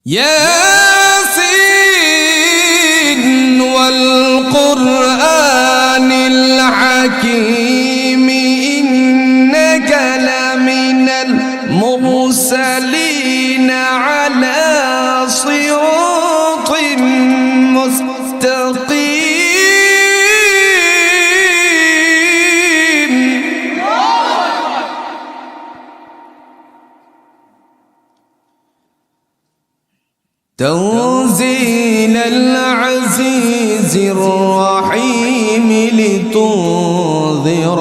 ياسين والقرآن الحكيم إنك لمن المرسلين على صراط مستقيم تنزيل العزيز الرحيم لتنذر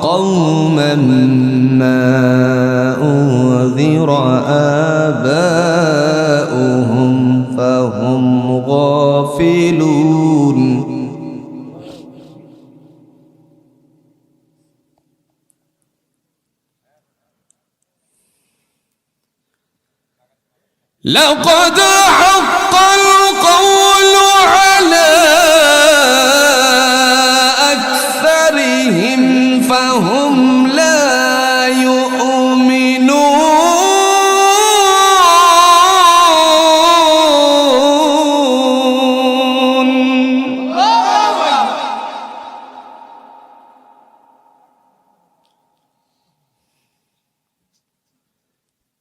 قوما ما أنذر آباؤهم فهم غافلون لقد حق القول على أكثرهم فهم لا يؤمنون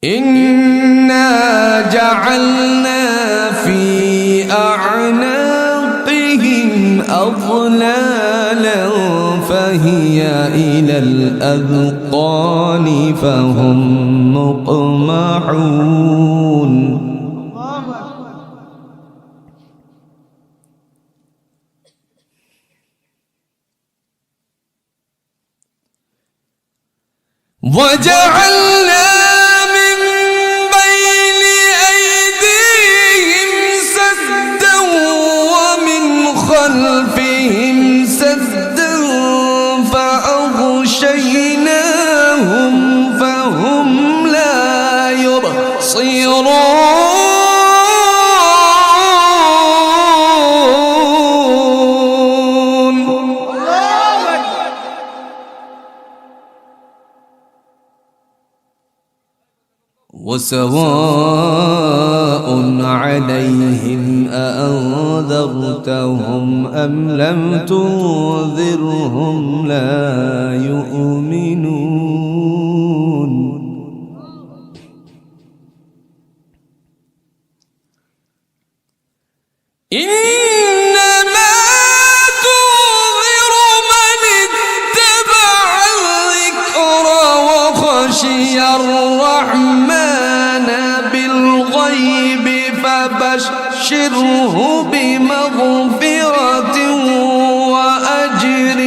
إنا جعلنا في أعناقهم أغلالا فهي إلى الأذقان فهم مقمحون وجعلنا خلفهم سدا فأغشيناهم فهم لا يبصرون وسواء عليهم أأنذرتهم أم لم تنذرهم لا يؤمنون إنما تنذر من اتبع الذكر وخشي الرحمن بالغيب فبشره بمغفرة وأجر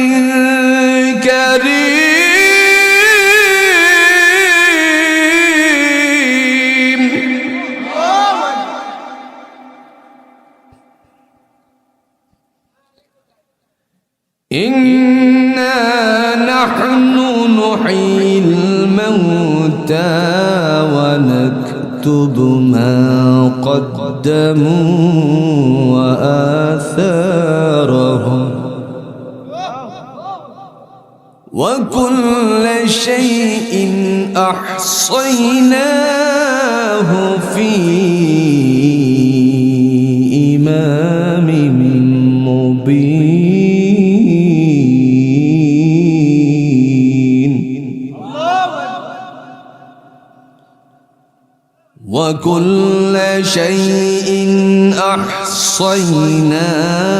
كريم إنا نحن نحيي الموتى ونكتب ما قدموا وآثارهم وكل شيء أحصيناه في إمام مبين وكل شيء أحصيناه